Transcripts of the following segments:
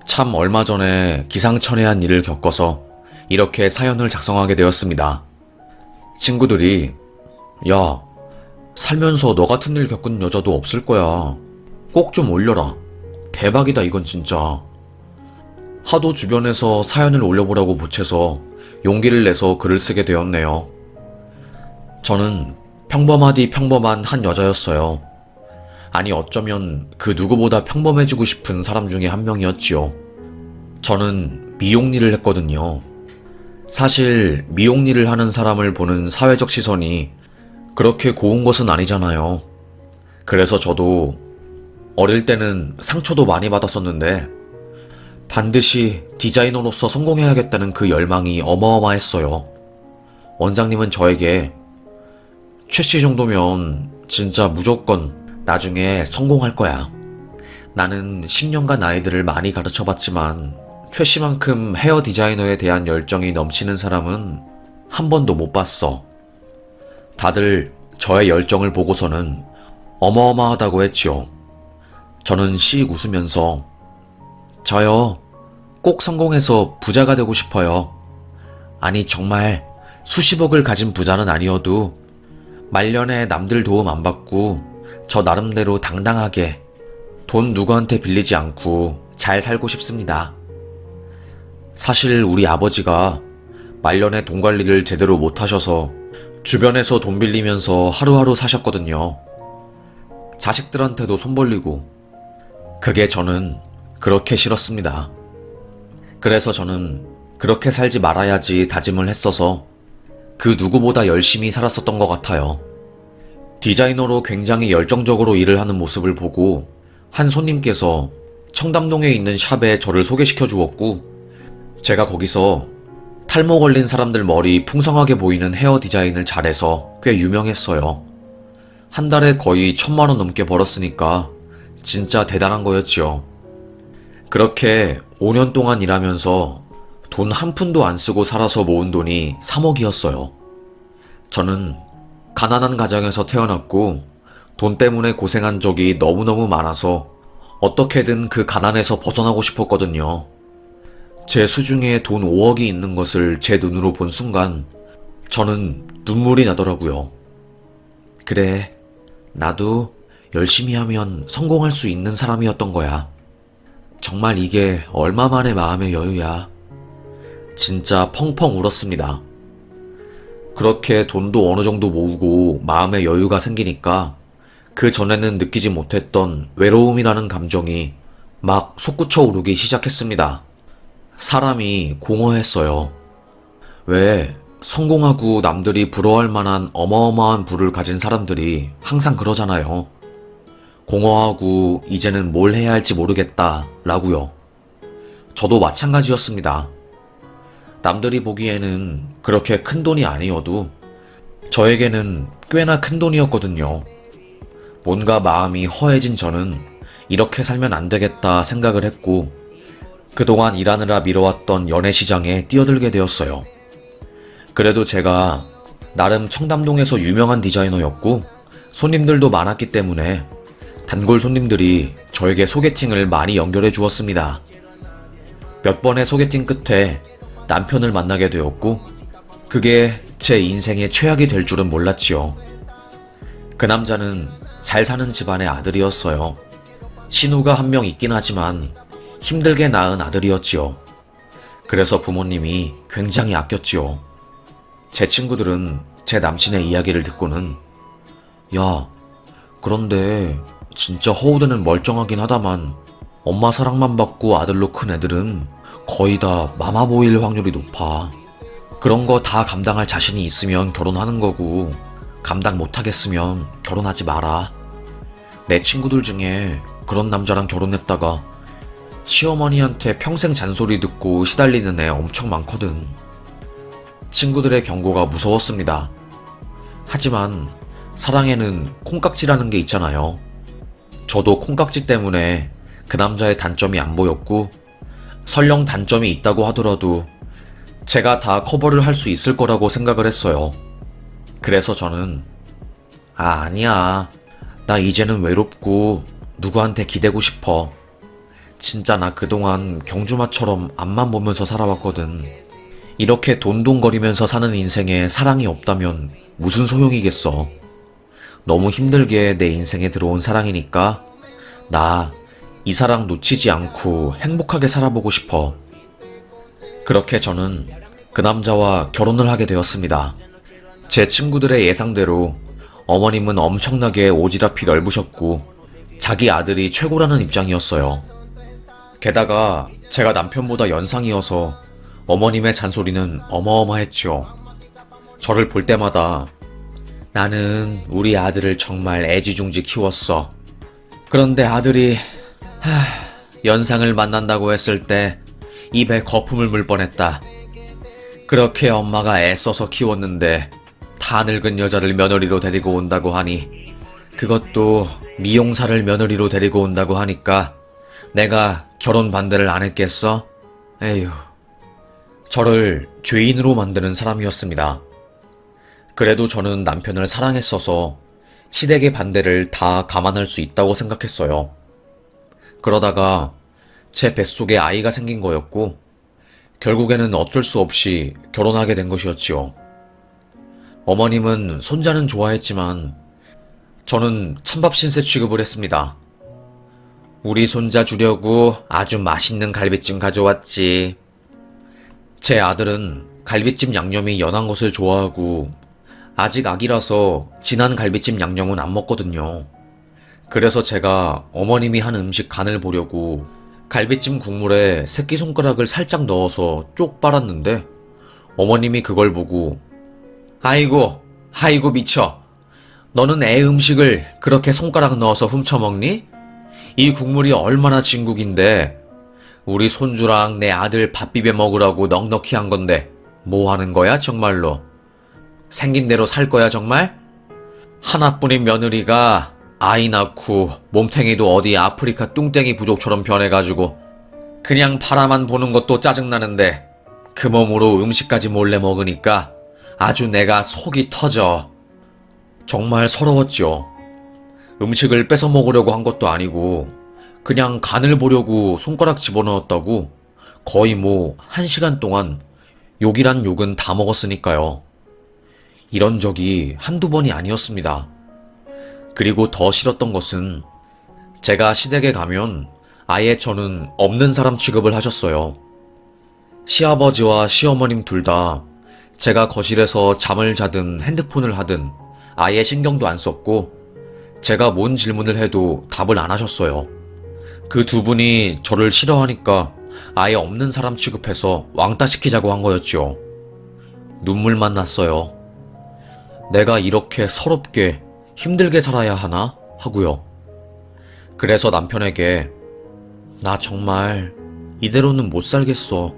참 얼마 전에 기상천외한 일을 겪어서 이렇게 사연을 작성하게 되었습니다. 친구들이 야, 살면서 너 같은 일 겪은 여자도 없을 거야. 꼭 좀 올려라. 대박이다 이건 진짜. 하도 주변에서 사연을 올려보라고 보채서 용기를 내서 글을 쓰게 되었네요. 저는 평범하디 평범한 한 여자였어요. 아니 어쩌면 그 누구보다 평범해지고 싶은 사람 중에 한 명이었지요. 저는 미용 일을 했거든요. 사실 미용 일을 하는 사람을 보는 사회적 시선이 그렇게 고운 것은 아니잖아요. 그래서 저도 어릴 때는 상처도 많이 받았었는데 반드시 디자이너로서 성공해야겠다는 그 열망이 어마어마했어요. 원장님은 저에게 최씨 정도면 진짜 무조건 나중에 성공할 거야. 나는 10년간 아이들을 많이 가르쳐봤지만 최씨만큼 헤어 디자이너에 대한 열정이 넘치는 사람은 한 번도 못 봤어. 다들 저의 열정을 보고서는 어마어마하다고 했지요. 저는 씩 웃으면서 저요, 꼭 성공해서 부자가 되고 싶어요. 아니 정말 수십억을 가진 부자는 아니어도 말년에 남들 도움 안 받고 저 나름대로 당당하게 돈 누구한테 빌리지 않고 잘 살고 싶습니다. 사실 우리 아버지가 말년에 돈 관리를 제대로 못 하셔서 주변에서 돈 빌리면서 하루하루 사셨거든요. 자식들한테도 손 벌리고. 그게 저는 그렇게 싫었습니다. 그래서 저는 그렇게 살지 말아야지 다짐을 했어서 그 누구보다 열심히 살았었던 것 같아요. 디자이너로 굉장히 열정적으로 일을 하는 모습을 보고 한 손님께서 청담동에 있는 샵에 저를 소개시켜 주었고, 제가 거기서 탈모 걸린 사람들 머리 풍성하게 보이는 헤어 디자인을 잘해서 꽤 유명했어요. 한 달에 거의 1,000만 원 넘게 벌었으니까 진짜 대단한 거였지요. 그렇게 5년 동안 일하면서 돈 한 푼도 안 쓰고 살아서 모은 돈이 3억이었어요. 저는 가난한 가정에서 태어났고 돈 때문에 고생한 적이 너무너무 많아서 어떻게든 그 가난에서 벗어나고 싶었거든요. 제 수중에 돈 5억이 있는 것을 제 눈으로 본 순간 저는 눈물이 나더라고요. 그래, 나도 열심히 하면 성공할 수 있는 사람이었던 거야. 정말 이게 얼마만의 마음의 여유야. 진짜 펑펑 울었습니다. 그렇게 돈도 어느 정도 모으고 마음의 여유가 생기니까 그 전에는 느끼지 못했던 외로움이라는 감정이 막 솟구쳐 오르기 시작했습니다. 사람이 공허했어요. 왜 성공하고 남들이 부러워할 만한 어마어마한 부를 가진 사람들이 항상 그러잖아요. 공허하고 이제는 뭘 해야 할지 모르겠다 라고요. 저도 마찬가지였습니다. 남들이 보기에는 그렇게 큰 돈이 아니어도 저에게는 꽤나 큰 돈이었거든요. 뭔가 마음이 허해진 저는 이렇게 살면 안 되겠다 생각을 했고, 그동안 일하느라 미뤄왔던 연애시장에 뛰어들게 되었어요. 그래도 제가 나름 청담동에서 유명한 디자이너였고 손님들도 많았기 때문에 단골 손님들이 저에게 소개팅을 많이 연결해 주었습니다. 몇 번의 소개팅 끝에 남편을 만나게 되었고 그게 제 인생의 최악이 될 줄은 몰랐지요. 그 남자는 잘 사는 집안의 아들이었어요. 신우가 한 명 있긴 하지만 힘들게 낳은 아들이었지요. 그래서 부모님이 굉장히 아꼈지요. 제 친구들은 제 남친의 이야기를 듣고는 야, 그런데 진짜 허우대는 멀쩡하긴 하다만 엄마 사랑만 받고 아들로 큰 애들은 거의 다 마마보일 확률이 높아. 그런 거 다 감당할 자신이 있으면 결혼하는 거고 감당 못하겠으면 결혼하지 마라. 내 친구들 중에 그런 남자랑 결혼했다가 시어머니한테 평생 잔소리 듣고 시달리는 애 엄청 많거든. 친구들의 경고가 무서웠습니다. 하지만 사랑에는 콩깍지라는 게 있잖아요. 저도 콩깍지 때문에 그 남자의 단점이 안 보였고 설령 단점이 있다고 하더라도 제가 다 커버를 할 수 있을 거라고 생각을 했어요. 그래서 저는 아니야. 나 이제는 외롭고 누구한테 기대고 싶어. 진짜 나 그동안 경주마처럼 앞만 보면서 살아왔거든. 이렇게 돈돈거리면서 사는 인생에 사랑이 없다면 무슨 소용이겠어. 너무 힘들게 내 인생에 들어온 사랑이니까 나 이 사랑 놓치지 않고 행복하게 살아보고 싶어. 그렇게 저는 그 남자와 결혼을 하게 되었습니다. 제 친구들의 예상대로 어머님은 엄청나게 오지랖이 넓으셨고 자기 아들이 최고라는 입장이었어요. 게다가 제가 남편보다 연상이어서 어머님의 잔소리는 어마어마했죠. 저를 볼 때마다 나는 우리 아들을 정말 애지중지 키웠어. 그런데 아들이 연상을 만난다고 했을 때 입에 거품을 물 뻔했다. 그렇게 엄마가 애써서 키웠는데 다 늙은 여자를 며느리로 데리고 온다고 하니, 그것도 미용사를 며느리로 데리고 온다고 하니까 내가 결혼 반대를 안 했겠어? 에휴. 저를 죄인으로 만드는 사람이었습니다. 그래도 저는 남편을 사랑했어서 시댁의 반대를 다 감안할 수 있다고 생각했어요. 그러다가 제 뱃속에 아이가 생긴 거였고 결국에는 어쩔 수 없이 결혼하게 된 것이었지요. 어머님은 손자는 좋아했지만 저는 찬밥 신세 취급을 했습니다. 우리 손자 주려고 아주 맛있는 갈비찜 가져왔지. 제 아들은 갈비찜 양념이 연한 것을 좋아하고 아직 아기라서 진한 갈비찜 양념은 안 먹거든요. 그래서 제가 어머님이 한 음식 간을 보려고 갈비찜 국물에 새끼손가락을 살짝 넣어서 쪽 빨았는데 어머님이 그걸 보고 아이고 미쳐. 너는 애 음식을 그렇게 손가락 넣어서 훔쳐먹니? 이 국물이 얼마나 진국인데 우리 손주랑 내 아들 밥 비벼 먹으라고 넉넉히 한 건데 뭐 하는 거야 정말로? 생긴 대로 살 거야 정말? 하나뿐인 며느리가 아이 낳고 몸탱이도 어디 아프리카 뚱땡이 부족처럼 변해가지고 그냥 바라만 보는 것도 짜증나는데 그 몸으로 음식까지 몰래 먹으니까 아주 내가 속이 터져. 정말 서러웠죠. 음식을 뺏어 먹으려고 한 것도 아니고 그냥 간을 보려고 손가락 집어넣었다고 거의 뭐 1시간 동안 욕이란 욕은 다 먹었으니까요. 이런 적이 한두 번이 아니었습니다. 그리고 더 싫었던 것은 제가 시댁에 가면 아예 저는 없는 사람 취급을 하셨어요. 시아버지와 시어머님 둘 다 제가 거실에서 잠을 자든 핸드폰을 하든 아예 신경도 안 썼고 제가 뭔 질문을 해도 답을 안 하셨어요. 그 두 분이 저를 싫어하니까 아예 없는 사람 취급해서 왕따시키자고 한 거였죠. 눈물만 났어요. 내가 이렇게 서럽게 힘들게 살아야 하나? 하고요. 그래서 남편에게 나 정말 이대로는 못 살겠어.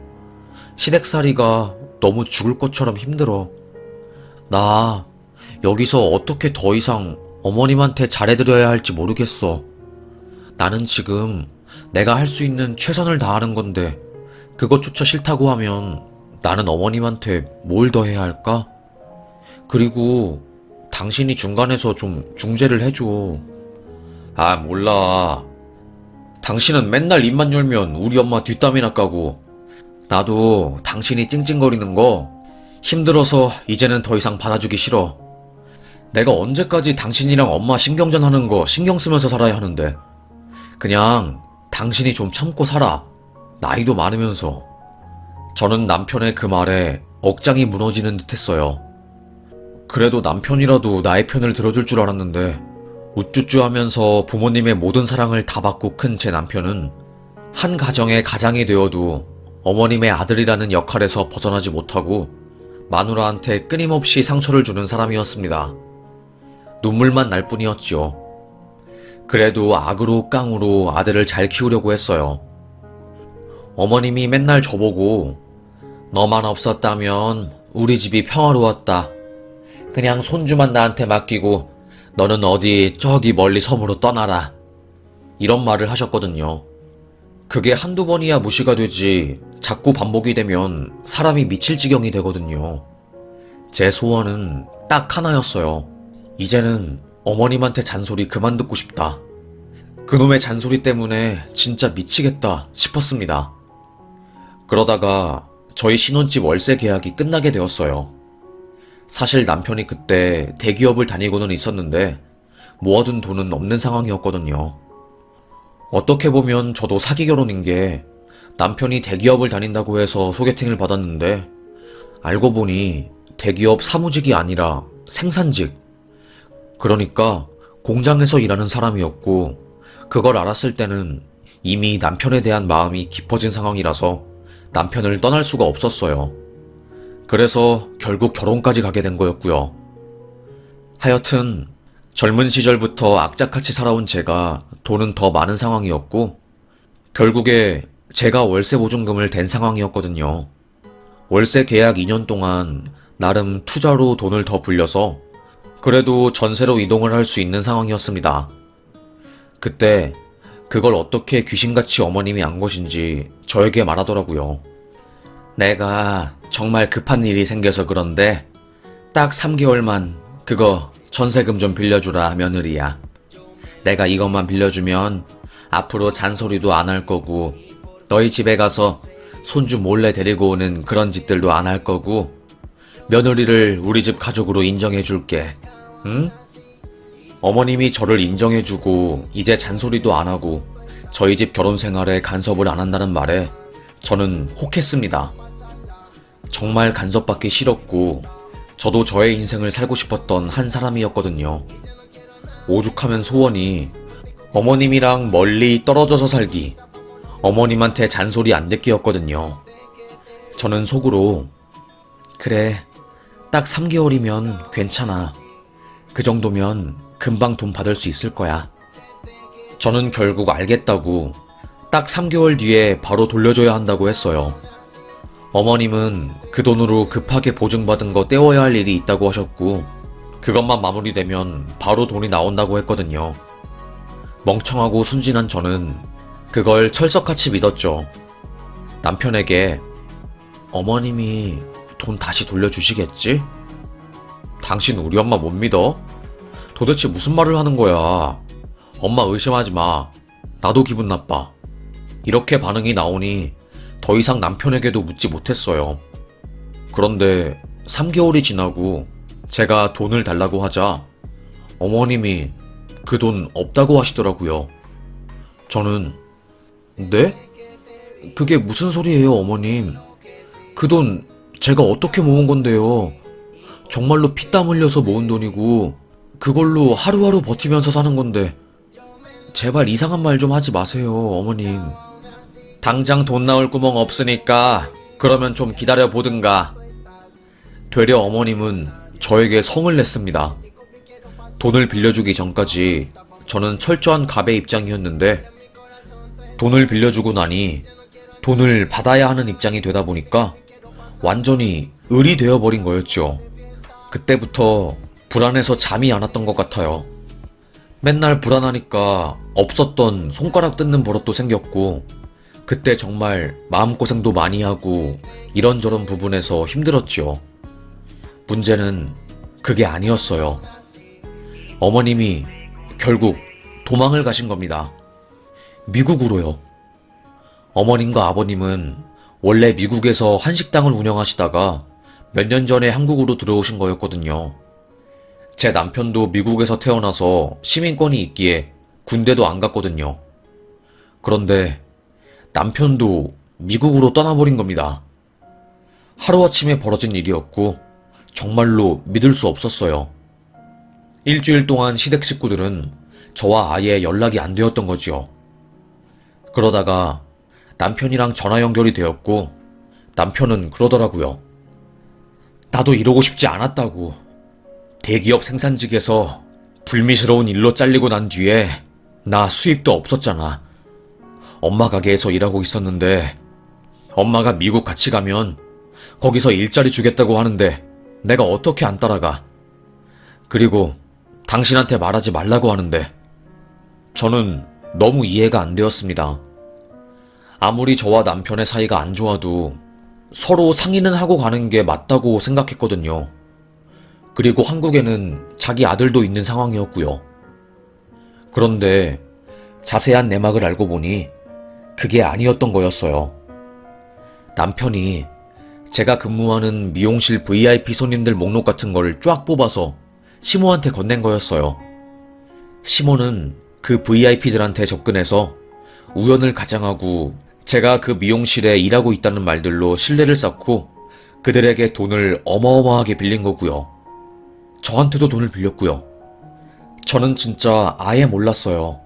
시댁살이가 너무 죽을 것처럼 힘들어. 나 여기서 어떻게 더 이상 어머님한테 잘해드려야 할지 모르겠어. 나는 지금 내가 할 수 있는 최선을 다하는 건데 그것조차 싫다고 하면 나는 어머님한테 뭘 더 해야 할까? 그리고 당신이 중간에서 좀 중재를 해줘. 아, 몰라. 당신은 맨날 입만 열면 우리 엄마 뒷담이나 까고 나도 당신이 찡찡거리는 거 힘들어서 이제는 더 이상 받아주기 싫어. 내가 언제까지 당신이랑 엄마 신경전 하는 거 신경 쓰면서 살아야 하는데 그냥 당신이 좀 참고 살아. 나이도 많으면서. 저는 남편의 그 말에 억장이 무너지는 듯 했어요. 그래도 남편이라도 나의 편을 들어줄 줄 알았는데 우쭈쭈 하면서 부모님의 모든 사랑을 다 받고 큰 제 남편은 한 가정의 가장이 되어도 어머님의 아들이라는 역할에서 벗어나지 못하고 마누라한테 끊임없이 상처를 주는 사람이었습니다. 눈물만 날 뿐이었지요. 그래도 악으로 깡으로 아들을 잘 키우려고 했어요. 어머님이 맨날 저보고 너만 없었다면 우리 집이 평화로웠다. 그냥 손주만 나한테 맡기고 너는 어디 저기 멀리 섬으로 떠나라. 이런 말을 하셨거든요. 그게 한두 번이야 무시가 되지 자꾸 반복이 되면 사람이 미칠 지경이 되거든요. 제 소원은 딱 하나였어요. 이제는 어머님한테 잔소리 그만 듣고 싶다. 그놈의 잔소리 때문에 진짜 미치겠다 싶었습니다. 그러다가 저희 신혼집 월세 계약이 끝나게 되었어요. 사실 남편이 그때 대기업을 다니고는 있었는데 모아둔 돈은 없는 상황이었거든요. 어떻게 보면 저도 사기 결혼인 게 남편이 대기업을 다닌다고 해서 소개팅을 받았는데 알고 보니 대기업 사무직이 아니라 생산직. 그러니까 공장에서 일하는 사람이었고 그걸 알았을 때는 이미 남편에 대한 마음이 깊어진 상황이라서 남편을 떠날 수가 없었어요. 그래서 결국 결혼까지 가게 된 거였고요. 하여튼 젊은 시절부터 악착같이 살아온 제가 돈은 더 많은 상황이었고 결국에 제가 월세 보증금을 댄 상황이었거든요. 월세 계약 2년 동안 나름 투자로 돈을 더 불려서 그래도 전세로 이동을 할 수 있는 상황이었습니다. 그때 그걸 어떻게 귀신같이 어머님이 안 것인지 저에게 말하더라고요. 내가 정말 급한 일이 생겨서 그런데 딱 3개월만 그거 전세금 좀 빌려주라 며느리야. 내가 이것만 빌려주면 앞으로 잔소리도 안 할 거고 너희 집에 가서 손주 몰래 데리고 오는 그런 짓들도 안 할 거고 며느리를 우리 집 가족으로 인정해 줄게. 응? 어머님이 저를 인정해주고 이제 잔소리도 안 하고 저희 집 결혼 생활에 간섭을 안 한다는 말에 저는 혹했습니다. 정말 간섭받기 싫었고 저도 저의 인생을 살고 싶었던 한 사람이었거든요. 오죽하면 소원이 어머님이랑 멀리 떨어져서 살기, 어머님한테 잔소리 안 듣기였거든요. 저는 속으로 그래, 딱 3개월이면 괜찮아. 그 정도면 금방 돈 받을 수 있을 거야. 저는 결국 알겠다고 딱 3개월 뒤에 바로 돌려줘야 한다고 했어요. 어머님은 그 돈으로 급하게 보증받은 거 떼워야 할 일이 있다고 하셨고 그것만 마무리되면 바로 돈이 나온다고 했거든요. 멍청하고 순진한 저는 그걸 철석같이 믿었죠. 남편에게 어머님이 돈 다시 돌려주시겠지? 당신 우리 엄마 못 믿어? 도대체 무슨 말을 하는 거야? 엄마 의심하지 마. 나도 기분 나빠. 이렇게 반응이 나오니 더 이상 남편에게도 묻지 못했어요. 그런데 3개월이 지나고 제가 돈을 달라고 하자 어머님이 그 돈 없다고 하시더라고요. 저는 네? 그게 무슨 소리예요, 어머님? 그 돈 제가 어떻게 모은 건데요? 정말로 피땀 흘려서 모은 돈이고 그걸로 하루하루 버티면서 사는 건데 제발 이상한 말 좀 하지 마세요, 어머님. 당장 돈 나올 구멍 없으니까 그러면 좀 기다려 보든가. 되려 어머님은 저에게 성을 냈습니다. 돈을 빌려주기 전까지 저는 철저한 갑의 입장이었는데 돈을 빌려주고 나니 돈을 받아야 하는 입장이 되다 보니까 완전히 을이 되어버린 거였죠. 그때부터 불안해서 잠이 안 왔던 것 같아요. 맨날 불안하니까 없었던 손가락 뜯는 버릇도 생겼고 그때 정말 마음고생도 많이 하고 이런저런 부분에서 힘들었지요. 문제는 그게 아니었어요. 어머님이 결국 도망을 가신 겁니다. 미국으로요. 어머님과 아버님은 원래 미국에서 한식당을 운영하시다가 몇 년 전에 한국으로 들어오신 거였거든요. 제 남편도 미국에서 태어나서 시민권이 있기에 군대도 안 갔거든요. 그런데 남편도 미국으로 떠나버린 겁니다. 하루아침에 벌어진 일이었고 정말로 믿을 수 없었어요. 일주일 동안 시댁 식구들은 저와 아예 연락이 안 되었던 거지요. 그러다가 남편이랑 전화 연결이 되었고 남편은 그러더라고요. 나도 이러고 싶지 않았다고. 대기업 생산직에서 불미스러운 일로 잘리고 난 뒤에 나 수입도 없었잖아. 엄마 가게에서 일하고 있었는데 엄마가 미국 같이 가면 거기서 일자리 주겠다고 하는데 내가 어떻게 안 따라가. 그리고 당신한테 말하지 말라고 하는데 저는 너무 이해가 안 되었습니다. 아무리 저와 남편의 사이가 안 좋아도 서로 상의는 하고 가는 게 맞다고 생각했거든요. 그리고 한국에는 자기 아들도 있는 상황이었고요. 그런데 자세한 내막을 알고 보니 그게 아니었던 거였어요. 남편이 제가 근무하는 미용실 VIP 손님들 목록 같은 걸 쫙 뽑아서 시모한테 건넨 거였어요. 시모는 그 VIP들한테 접근해서 우연을 가장하고 제가 그 미용실에 일하고 있다는 말들로 신뢰를 쌓고 그들에게 돈을 어마어마하게 빌린 거고요. 저한테도 돈을 빌렸고요. 저는 진짜 아예 몰랐어요.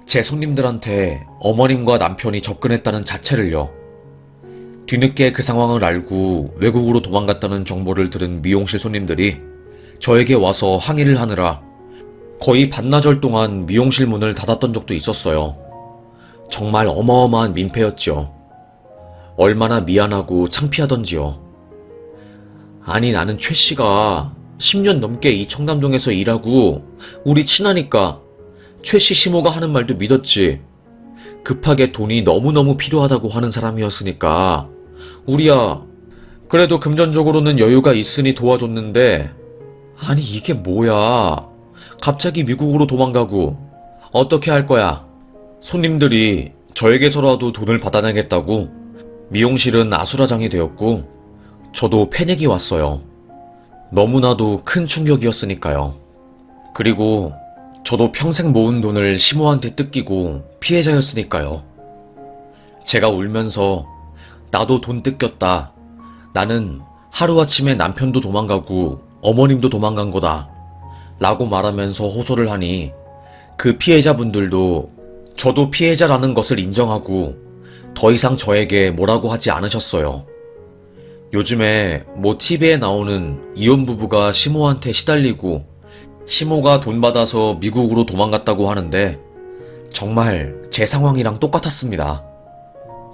제 손님들한테 어머님과 남편이 접근했다는 자체를요. 뒤늦게 그 상황을 알고 외국으로 도망갔다는 정보를 들은 미용실 손님들이 저에게 와서 항의를 하느라 거의 반나절 동안 미용실 문을 닫았던 적도 있었어요. 정말 어마어마한 민폐였죠. 얼마나 미안하고 창피하던지요. 아니, 나는 최 씨가 10년 넘게 이 청담동에서 일하고 우리 친하니까 최 씨 시모가 하는 말도 믿었지. 급하게 돈이 너무너무 필요하다고 하는 사람이었으니까 우리야 그래도 금전적으로는 여유가 있으니 도와줬는데, 아니 이게 뭐야. 갑자기 미국으로 도망가고 어떻게 할 거야. 손님들이 저에게서라도 돈을 받아내겠다고 미용실은 아수라장이 되었고 저도 패닉이 왔어요. 너무나도 큰 충격이었으니까요. 그리고 저도 평생 모은 돈을 시모한테 뜯기고 피해자였으니까요. 제가 울면서 나도 돈 뜯겼다. 나는 하루아침에 남편도 도망가고 어머님도 도망간 거다. 라고 말하면서 호소를 하니 그 피해자분들도 저도 피해자라는 것을 인정하고 더 이상 저에게 뭐라고 하지 않으셨어요. 요즘에 뭐 TV에 나오는 이혼 부부가 시모한테 시달리고 시모가 돈 받아서 미국으로 도망갔다고 하는데 정말 제 상황이랑 똑같았습니다.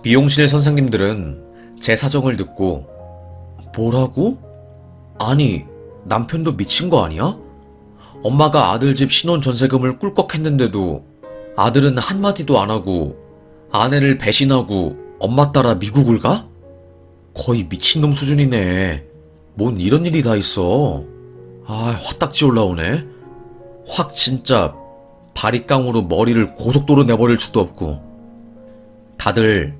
미용실 선생님들은 제 사정을 듣고 뭐라고? 아니, 남편도 미친 거 아니야? 엄마가 아들 집 신혼 전세금을 꿀꺽 했는데도 아들은 한마디도 안 하고 아내를 배신하고 엄마 따라 미국을 가? 거의 미친놈 수준이네. 뭔 이런 일이 다 있어. 아, 화딱지 올라오네. 확 진짜 바리깡으로 머리를 고속도로 내버릴 수도 없고. 다들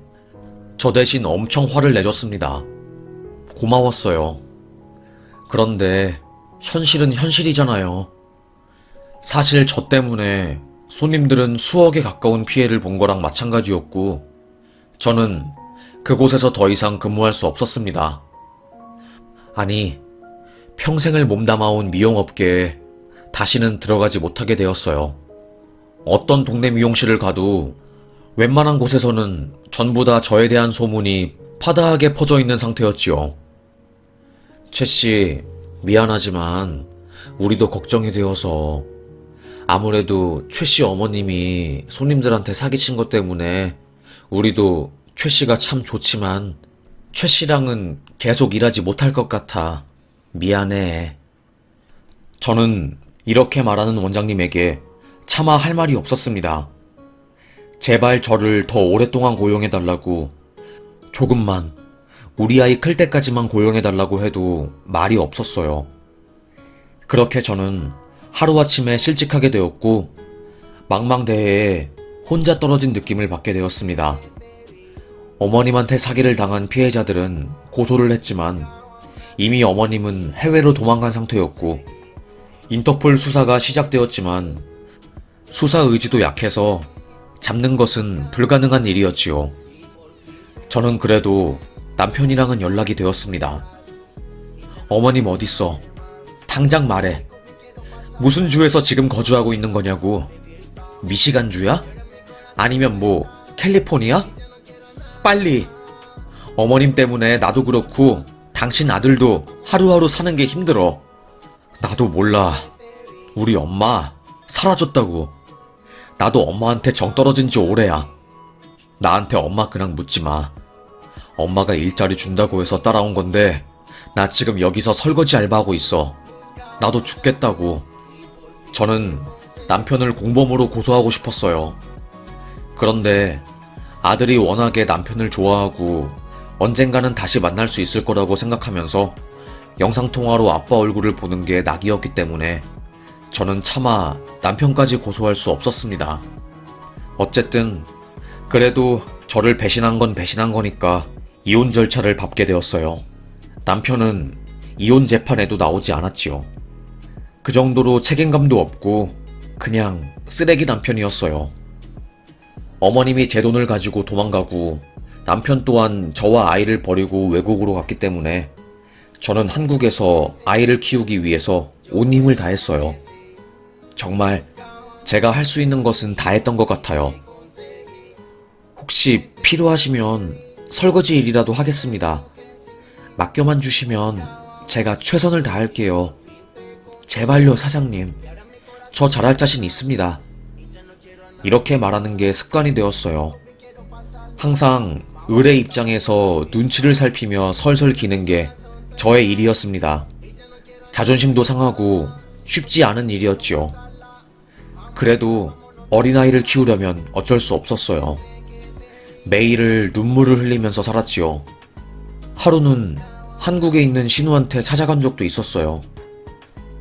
저 대신 엄청 화를 내줬습니다. 고마웠어요. 그런데 현실은 현실이잖아요. 사실 저 때문에 손님들은 수억에 가까운 피해를 본 거랑 마찬가지였고 저는 그곳에서 더 이상 근무할 수 없었습니다. 아니, 평생을 몸담아온 미용업계에 다시는 들어가지 못하게 되었어요. 어떤 동네 미용실을 가도 웬만한 곳에서는 전부 다 저에 대한 소문이 파다하게 퍼져 있는 상태였지요. 최씨, 미안하지만 우리도 걱정이 되어서 아무래도 최씨 어머님이 손님들한테 사기친 것 때문에 우리도 최씨가 참 좋지만 최씨랑은 계속 일하지 못할 것 같아. 미안해. 저는 이렇게 말하는 원장님에게 차마 할 말이 없었습니다. 제발 저를 더 오랫동안 고용해달라고, 조금만, 우리 아이 클 때까지만 고용해달라고 해도 말이 없었어요. 그렇게 저는 하루아침에 실직하게 되었고 망망대해에 혼자 떨어진 느낌을 받게 되었습니다. 어머님한테 사기를 당한 피해자들은 고소를 했지만 이미 어머님은 해외로 도망간 상태였고 인터폴 수사가 시작되었지만 수사 의지도 약해서 잡는 것은 불가능한 일이었지요. 저는 그래도 남편이랑은 연락이 되었습니다. 어머님 어딨어? 당장 말해. 무슨 주에서 지금 거주하고 있는 거냐고. 미시간주야? 아니면 뭐 캘리포니아? 빨리. 어머님 때문에 나도 그렇고 당신 아들도 하루하루 사는 게 힘들어. 나도 몰라. 우리 엄마 사라졌다고. 나도 엄마한테 정 떨어진 지 오래야. 나한테 엄마 그냥 묻지 마. 엄마가 일자리 준다고 해서 따라온 건데 나 지금 여기서 설거지 알바하고 있어. 나도 죽겠다고. 저는 남편을 공범으로 고소하고 싶었어요. 그런데 아들이 워낙에 남편을 좋아하고 언젠가는 다시 만날 수 있을 거라고 생각하면서 영상통화로 아빠 얼굴을 보는 게 낙이었기 때문에 저는 차마 남편까지 고소할 수 없었습니다. 어쨌든 그래도 저를 배신한 건 배신한 거니까 이혼 절차를 밟게 되었어요. 남편은 이혼 재판에도 나오지 않았지요. 그 정도로 책임감도 없고 그냥 쓰레기 남편이었어요. 어머님이 제 돈을 가지고 도망가고 남편 또한 저와 아이를 버리고 외국으로 갔기 때문에 저는 한국에서 아이를 키우기 위해서 온 힘을 다했어요. 정말 제가 할 수 있는 것은 다 했던 것 같아요. 혹시 필요하시면 설거지 일이라도 하겠습니다. 맡겨만 주시면 제가 최선을 다할게요. 제발요, 사장님. 저 잘할 자신 있습니다. 이렇게 말하는 게 습관이 되었어요. 항상 을의 입장에서 눈치를 살피며 설설 기는 게 저의 일이었습니다. 자존심도 상하고 쉽지 않은 일이었지요. 그래도 어린아이를 키우려면 어쩔 수 없었어요. 매일을 눈물을 흘리면서 살았지요. 하루는 한국에 있는 신우한테 찾아간 적도 있었어요.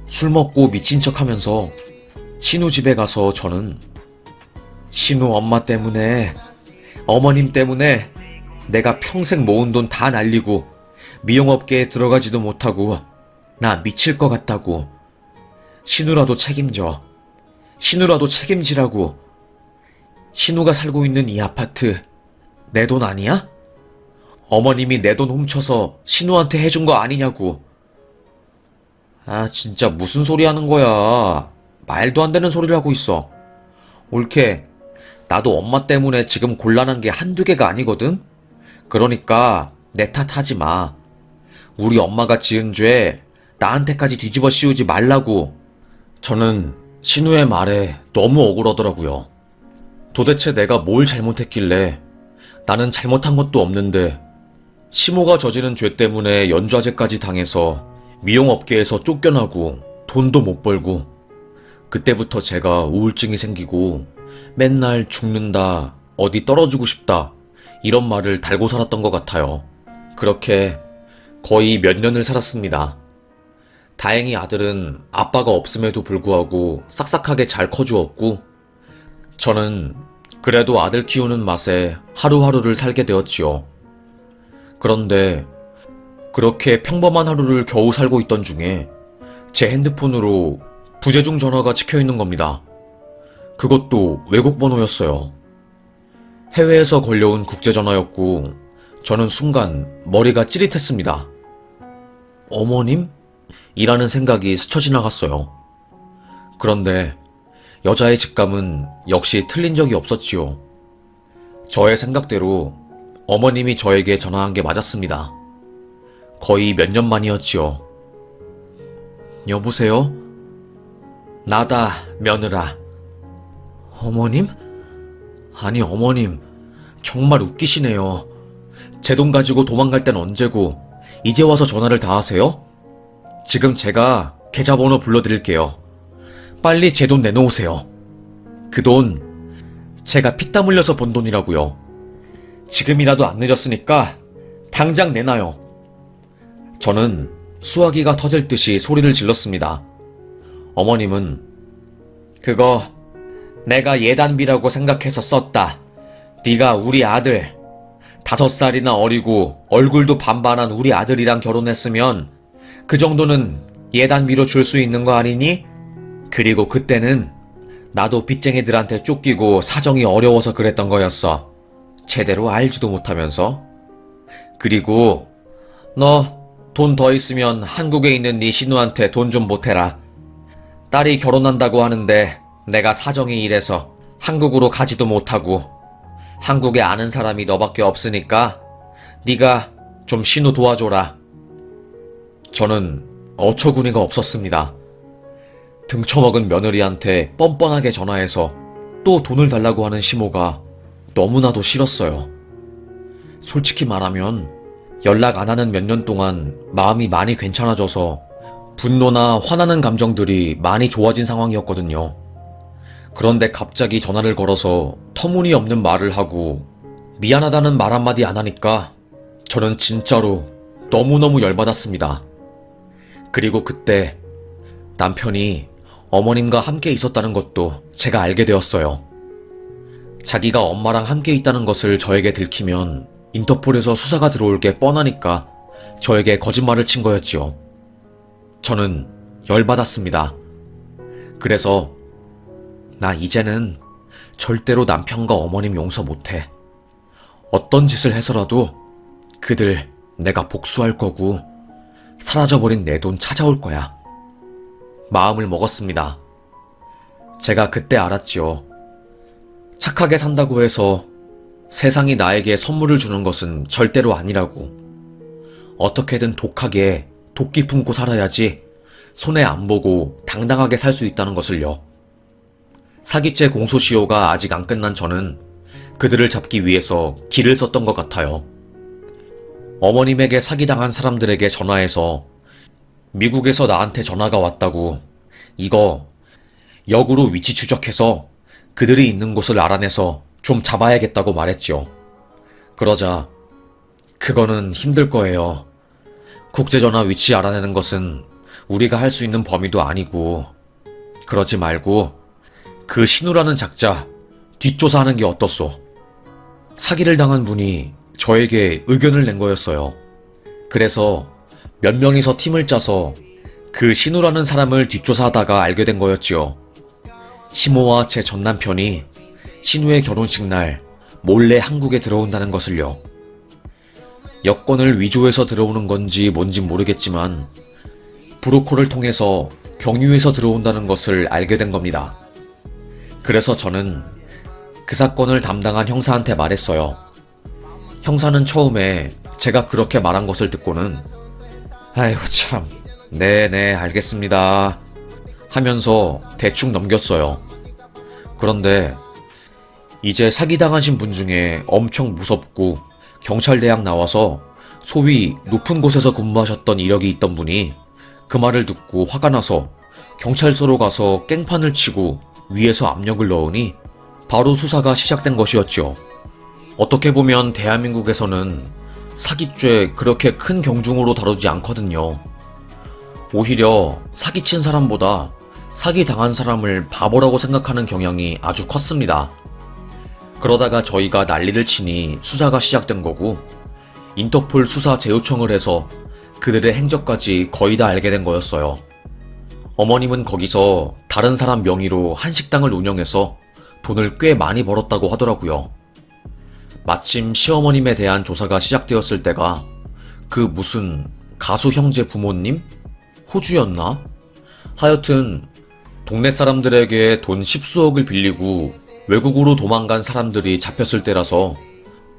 술 먹고 미친 척 하면서 신우 집에 가서 저는 신우 엄마 때문에, 어머님 때문에 내가 평생 모은 돈 다 날리고 미용업계에 들어가지도 못하고 나 미칠 것 같다고. 신우라도 책임져. 신우라도 책임지라고. 신우가 살고 있는 이 아파트 내 돈 아니야? 어머님이 내 돈 훔쳐서 신우한테 해준 거 아니냐고. 아, 진짜 무슨 소리 하는 거야. 말도 안 되는 소리를 하고 있어. 옳게 나도 엄마 때문에 지금 곤란한 게 한두 개가 아니거든? 그러니까 내 탓하지 마. 우리 엄마가 지은 죄 나한테까지 뒤집어 씌우지 말라고. 저는 신우의 말에 너무 억울하더라고요. 도대체 내가 뭘 잘못했길래 나는 잘못한 것도 없는데 시모가 저지른 죄 때문에 연좌제까지 당해서 미용업계에서 쫓겨나고 돈도 못 벌고 그때부터 제가 우울증이 생기고 맨날 죽는다, 어디 떨어지고 싶다 이런 말을 달고 살았던 것 같아요. 그렇게 거의 몇 년을 살았습니다. 다행히 아들은 아빠가 없음에도 불구하고 싹싹하게 잘 커주었고 저는 그래도 아들 키우는 맛에 하루하루를 살게 되었지요. 그런데 그렇게 평범한 하루를 겨우 살고 있던 중에 제 핸드폰으로 부재중 전화가 찍혀있는 겁니다. 그것도 외국 번호였어요. 해외에서 걸려온 국제전화였고 저는 순간 머리가 찌릿했습니다. 어머님? 이라는 생각이 스쳐 지나갔어요. 그런데 여자의 직감은 역시 틀린 적이 없었지요. 저의 생각대로 어머님이 저에게 전화한 게 맞았습니다. 거의 몇 년 만이었지요. 여보세요? 나다, 며느라. 어머님? 아니, 어머님, 정말 웃기시네요. 제 돈 가지고 도망갈 땐 언제고 이제 와서 전화를 다 하세요? 지금 제가 계좌번호 불러드릴게요. 빨리 제 돈 내놓으세요. 그 돈 제가 피땀 흘려서 번 돈이라고요. 지금이라도 안 늦었으니까 당장 내놔요. 저는 수화기가 터질 듯이 소리를 질렀습니다. 어머님은 그거 내가 예단비라고 생각해서 썼다. 네가 우리 아들 5살이나 어리고 얼굴도 반반한 우리 아들이랑 결혼했으면 그 정도는 예단비로 줄 수 있는 거 아니니? 그리고 그때는 나도 빚쟁이들한테 쫓기고 사정이 어려워서 그랬던 거였어. 제대로 알지도 못하면서. 그리고 너 돈 더 있으면 한국에 있는 네 신우한테 돈 좀 보태라. 딸이 결혼한다고 하는데 내가 사정이 이래서 한국으로 가지도 못하고 한국에 아는 사람이 너밖에 없으니까 네가 좀 신우 도와줘라. 저는 어처구니가 없었습니다. 등쳐먹은 며느리한테 뻔뻔하게 전화해서 또 돈을 달라고 하는 시모가 너무나도 싫었어요. 솔직히 말하면 연락 안 하는 몇 년 동안 마음이 많이 괜찮아져서 분노나 화나는 감정들이 많이 좋아진 상황이었거든요. 그런데 갑자기 전화를 걸어서 터무니없는 말을 하고 미안하다는 말 한마디 안 하니까 저는 진짜로 너무너무 열받았습니다. 그리고 그때 남편이 어머님과 함께 있었다는 것도 제가 알게 되었어요. 자기가 엄마랑 함께 있다는 것을 저에게 들키면 인터폴에서 수사가 들어올 게 뻔하니까 저에게 거짓말을 친 거였지요. 저는 열받았습니다. 그래서 나 이제는 절대로 남편과 어머님 용서 못해. 어떤 짓을 해서라도 그들 내가 복수할 거고 사라져버린 내 돈 찾아올 거야. 마음을 먹었습니다. 제가 그때 알았지요. 착하게 산다고 해서 세상이 나에게 선물을 주는 것은 절대로 아니라고. 어떻게든 독하게 도끼 품고 살아야지 손해 안 보고 당당하게 살 수 있다는 것을요. 사기죄 공소시효가 아직 안 끝난 저는 그들을 잡기 위해서 길을 썼던 것 같아요. 어머님에게 사기당한 사람들에게 전화해서 미국에서 나한테 전화가 왔다고 이거 역으로 위치 추적해서 그들이 있는 곳을 알아내서 좀 잡아야겠다고 말했지요. 그러자 그거는 힘들 거예요. 국제전화 위치 알아내는 것은 우리가 할 수 있는 범위도 아니고 그러지 말고 그 신우라는 작자 뒷조사하는 게 어떻소? 사기를 당한 분이 저에게 의견을 낸 거였어요. 그래서 몇 명이서 팀을 짜서 그 신우라는 사람을 뒷조사하다가 알게 된 거였지요. 시모와 제 전남편이 신우의 결혼식 날 몰래 한국에 들어온다는 것을요. 여권을 위조해서 들어오는 건지 뭔진 모르겠지만 브로커를 통해서 경유해서 들어온다는 것을 알게 된 겁니다. 그래서 저는 그 사건을 담당한 형사한테 말했어요. 형사는 처음에 제가 그렇게 말한 것을 듣고는 아이고 참, 네네 알겠습니다 하면서 대충 넘겼어요. 그런데 이제 사기당하신 분 중에 엄청 무섭고 경찰대학 나와서 소위 높은 곳에서 근무하셨던 이력이 있던 분이 그 말을 듣고 화가 나서 경찰서로 가서 깽판을 치고 위에서 압력을 넣으니 바로 수사가 시작된 것이었죠. 어떻게 보면 대한민국에서는 사기죄 그렇게 큰 경중으로 다루지 않거든요. 오히려 사기친 사람보다 사기당한 사람을 바보라고 생각하는 경향이 아주 컸습니다. 그러다가 저희가 난리를 치니 수사가 시작된 거고 인터폴 수사 재요청을 해서 그들의 행적까지 거의 다 알게 된 거였어요. 어머님은 거기서 다른 사람 명의로 한식당을 운영해서 돈을 꽤 많이 벌었다고 하더라고요. 마침 시어머님에 대한 조사가 시작되었을 때가 그 무슨 가수 형제 부모님? 호주였나? 하여튼 동네 사람들에게 돈 10수억을 빌리고 외국으로 도망간 사람들이 잡혔을 때라서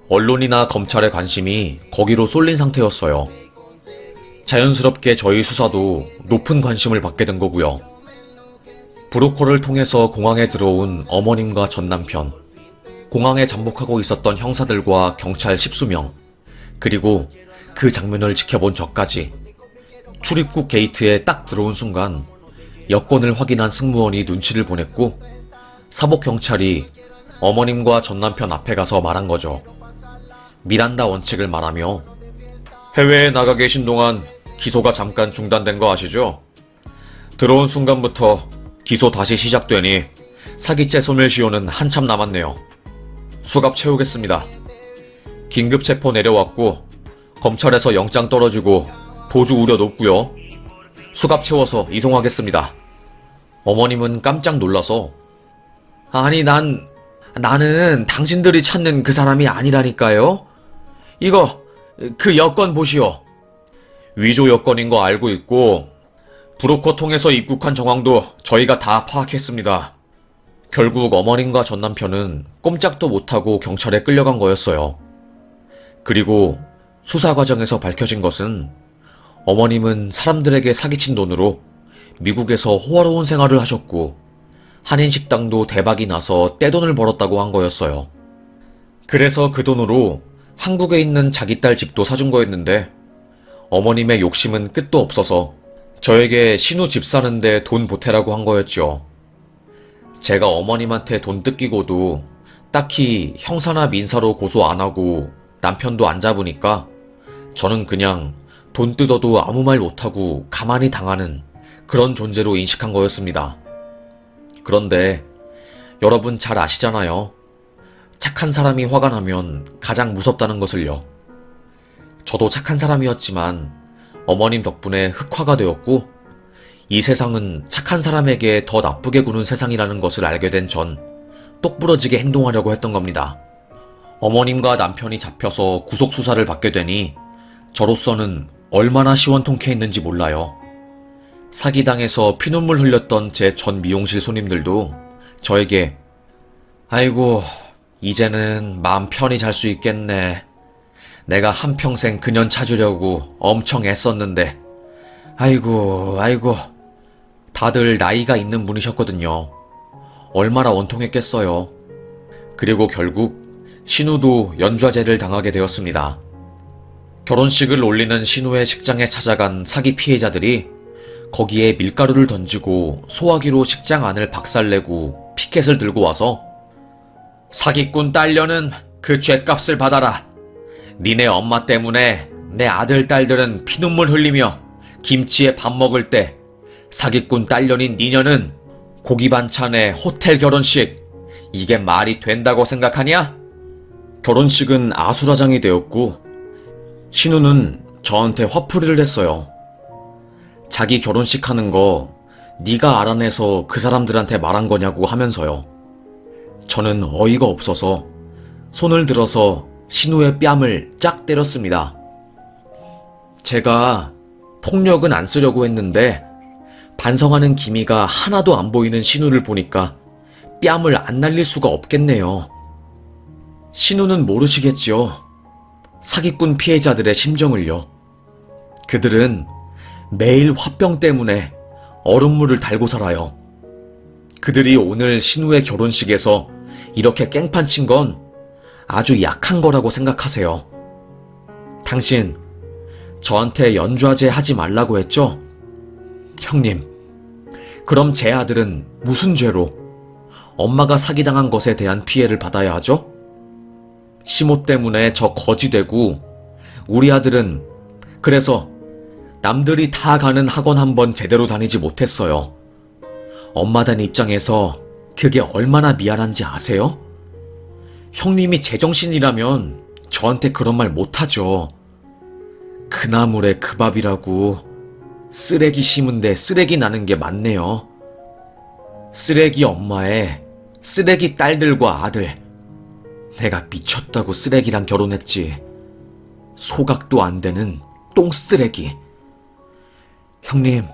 언론이나 검찰의 관심이 거기로 쏠린 상태였어요. 자연스럽게 저희 수사도 높은 관심을 받게 된 거고요. 브로커를 통해서 공항에 들어온 어머님과 전남편, 공항에 잠복하고 있었던 형사들과 경찰 10수명, 그리고 그 장면을 지켜본 저까지 출입국 게이트에 딱 들어온 순간 여권을 확인한 승무원이 눈치를 보냈고 사복경찰이 어머님과 전남편 앞에 가서 말한 거죠. 미란다 원칙을 말하며 해외에 나가 계신 동안 기소가 잠깐 중단된 거 아시죠? 들어온 순간부터 기소 다시 시작되니 사기죄 소멸시효는 한참 남았네요. 수갑 채우겠습니다. 긴급 체포 내려왔고 검찰에서 영장 떨어지고 도주 우려 높고요. 수갑 채워서 이송하겠습니다. 어머님은 깜짝 놀라서 아니 나는 당신들이 찾는 그 사람이 아니라니까요. 이거 그 여권 보시오. 위조 여권인 거 알고 있고 브로커 통해서 입국한 정황도 저희가 다 파악했습니다. 결국 어머님과 전남편은 꼼짝도 못하고 경찰에 끌려간 거였어요. 그리고 수사 과정에서 밝혀진 것은 어머님은 사람들에게 사기친 돈으로 미국에서 호화로운 생활을 하셨고 한인식당도 대박이 나서 떼돈을 벌었다고 한 거였어요. 그래서 그 돈으로 한국에 있는 자기 딸 집도 사준 거였는데 어머님의 욕심은 끝도 없어서 저에게 신우 집 사는데 돈 보태라고 한 거였죠. 제가 어머님한테 돈 뜯기고도 딱히 형사나 민사로 고소 안 하고 남편도 안 잡으니까 저는 그냥 돈 뜯어도 아무 말 못하고 가만히 당하는 그런 존재로 인식한 거였습니다. 그런데 여러분 잘 아시잖아요. 착한 사람이 화가 나면 가장 무섭다는 것을요. 저도 착한 사람이었지만 어머님 덕분에 흑화가 되었고 이 세상은 착한 사람에게 더 나쁘게 구는 세상이라는 것을 알게 된 전 똑부러지게 행동하려고 했던 겁니다. 어머님과 남편이 잡혀서 구속수사를 받게 되니 저로서는 얼마나 시원통쾌했는지 몰라요. 사기당해서 피눈물 흘렸던 제 전 미용실 손님들도 저에게 아이고 이제는 마음 편히 잘 수 있겠네. 내가 한평생 그년 찾으려고 엄청 애썼는데 아이고 다들 나이가 있는 분이셨거든요. 얼마나 원통했겠어요. 그리고 결국 신우도 연좌제를 당하게 되었습니다. 결혼식을 올리는 신우의 식장에 찾아간 사기 피해자들이 거기에 밀가루를 던지고 소화기로 식장 안을 박살내고 피켓을 들고 와서 사기꾼 딸려는 그 죗값을 받아라. 니네 엄마 때문에 내 아들 딸들은 피눈물 흘리며 김치에 밥 먹을 때 사기꾼 딸년인 니녀는 고기 반찬에 호텔 결혼식, 이게 말이 된다고 생각하냐? 결혼식은 아수라장이 되었고 신우는 저한테 화풀이를 했어요. 자기 결혼식 하는 거 네가 알아내서 그 사람들한테 말한 거냐고 하면서요. 저는 어이가 없어서 손을 들어서 신우의 뺨을 짝 때렸습니다. 제가 폭력은 안 쓰려고 했는데 반성하는 기미가 하나도 안 보이는 신우를 보니까 뺨을 안 날릴 수가 없겠네요. 신우는 모르시겠지요. 사기꾼 피해자들의 심정을요. 그들은 매일 화병 때문에 얼음물을 달고 살아요. 그들이 오늘 신우의 결혼식에서 이렇게 깽판 친 건 아주 약한 거라고 생각하세요. 당신, 저한테 연좌제 하지 말라고 했죠? 형님, 그럼 제 아들은 무슨 죄로 엄마가 사기당한 것에 대한 피해를 받아야 하죠? 시모 때문에 저 거지되고 우리 아들은 그래서 남들이 다 가는 학원 한번 제대로 다니지 못했어요. 엄마 된 입장에서 그게 얼마나 미안한지 아세요? 형님이 제정신이라면 저한테 그런 말 못하죠. 그 나물에 그 밥이라고 쓰레기 심은데 쓰레기 나는 게 맞네요. 쓰레기 엄마에 쓰레기 딸들과 아들. 내가 미쳤다고 쓰레기랑 결혼했지. 소각도 안 되는 똥쓰레기. 형님,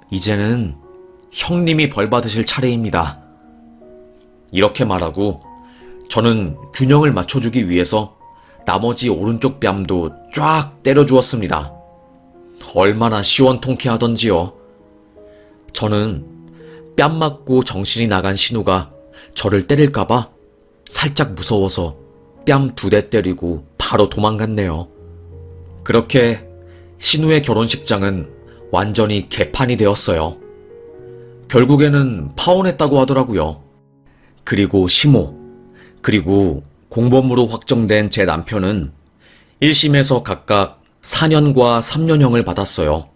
이제는 형님이 벌 받으실 차례입니다. 이렇게 말하고 저는 균형을 맞춰주기 위해서 나머지 오른쪽 뺨도 쫙 때려주었습니다. 얼마나 시원통쾌하던지요. 저는 뺨 맞고 정신이 나간 신우가 저를 때릴까봐 살짝 무서워서 뺨 2대 때리고 바로 도망갔네요. 그렇게 신우의 결혼식장은 완전히 개판이 되었어요. 결국에는 파혼했다고 하더라고요. 그리고 시모, 그리고 공범으로 확정된 제 남편은 1심에서 각각 4년과 3년형을 받았어요.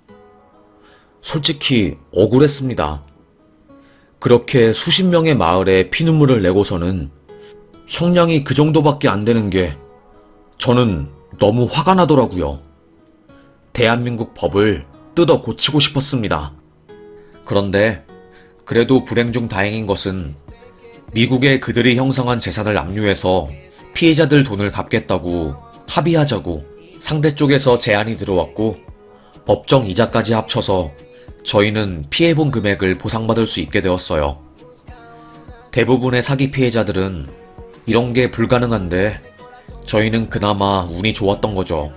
솔직히 억울했습니다. 그렇게 수십 명의 마을에 피눈물을 내고서는 형량이 그 정도밖에 안 되는 게 저는 너무 화가 나더라고요. 대한민국 법을 뜯어 고치고 싶었습니다. 그런데 그래도 불행 중 다행인 것은 미국에 그들이 형성한 재산을 압류해서 피해자들 돈을 갚겠다고 합의하자고 상대 쪽에서 제안이 들어왔고 법정 이자까지 합쳐서 저희는 피해본 금액을 보상받을 수 있게 되었어요. 대부분의 사기 피해자들은 이런 게 불가능한데 저희는 그나마 운이 좋았던 거죠.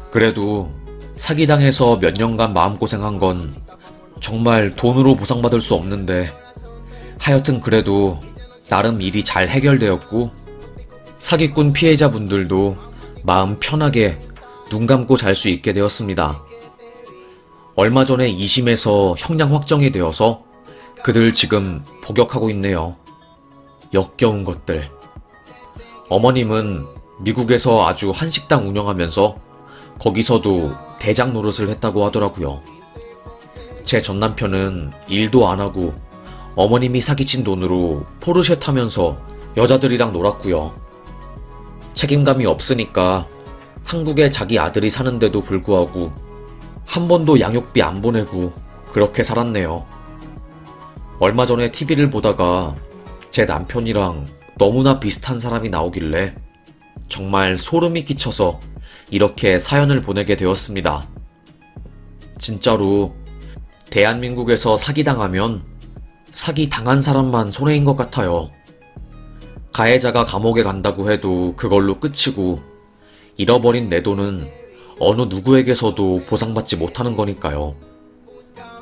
그래도 사기당해서 몇 년간 마음고생한 건 정말 돈으로 보상받을 수 없는데 하여튼 그래도 나름 일이 잘 해결되었고 사기꾼 피해자분들도 마음 편하게 눈 감고 잘 수 있게 되었습니다. 얼마 전에 2심에서 형량 확정이 되어서 그들 지금 복역하고 있네요. 역겨운 것들. 어머님은 미국에서 아주 한식당 운영하면서 거기서도 대장 노릇을 했다고 하더라고요. 제 전남편은 일도 안 하고 어머님이 사기친 돈으로 포르쉐 타면서 여자들이랑 놀았고요. 책임감이 없으니까 한국에 자기 아들이 사는데도 불구하고 한 번도 양육비 안 보내고 그렇게 살았네요. 얼마 전에 TV를 보다가 제 남편이랑 너무나 비슷한 사람이 나오길래 정말 소름이 끼쳐서 이렇게 사연을 보내게 되었습니다. 진짜로 대한민국에서 사기당하면 사기당한 사람만 손해인 것 같아요. 가해자가 감옥에 간다고 해도 그걸로 끝이고 잃어버린 내 돈은 어느 누구에게서도 보상받지 못하는 거니까요.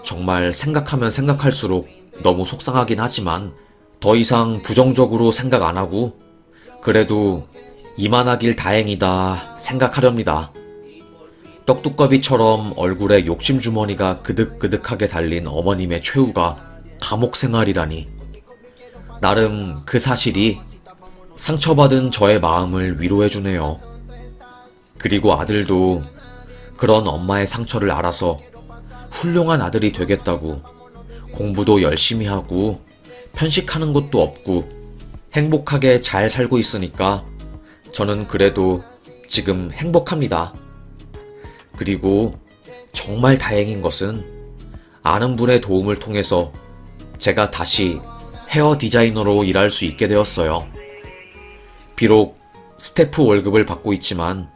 정말 생각하면 생각할수록 너무 속상하긴 하지만 더 이상 부정적으로 생각 안 하고 그래도 이만하길 다행이다 생각하렵니다. 떡두꺼비처럼 얼굴에 욕심주머니가 그득그득하게 달린 어머님의 최후가 감옥 생활이라니. 나름 그 사실이 상처받은 저의 마음을 위로해주네요. 그리고 아들도 그런 엄마의 상처를 알아서 훌륭한 아들이 되겠다고 공부도 열심히 하고 편식하는 것도 없고 행복하게 잘 살고 있으니까 저는 그래도 지금 행복합니다. 그리고 정말 다행인 것은 아는 분의 도움을 통해서 제가 다시 헤어 디자이너로 일할 수 있게 되었어요. 비록 스태프 월급을 받고 있지만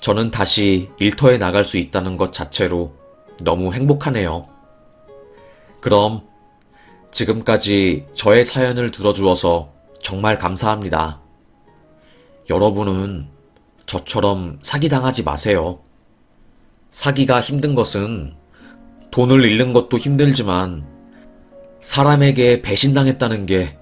저는 다시 일터에 나갈 수 있다는 것 자체로 너무 행복하네요. 그럼 지금까지 저의 사연을 들어주어서 정말 감사합니다. 여러분은 저처럼 사기당하지 마세요. 사기가 힘든 것은 돈을 잃는 것도 힘들지만 사람에게 배신당했다는 게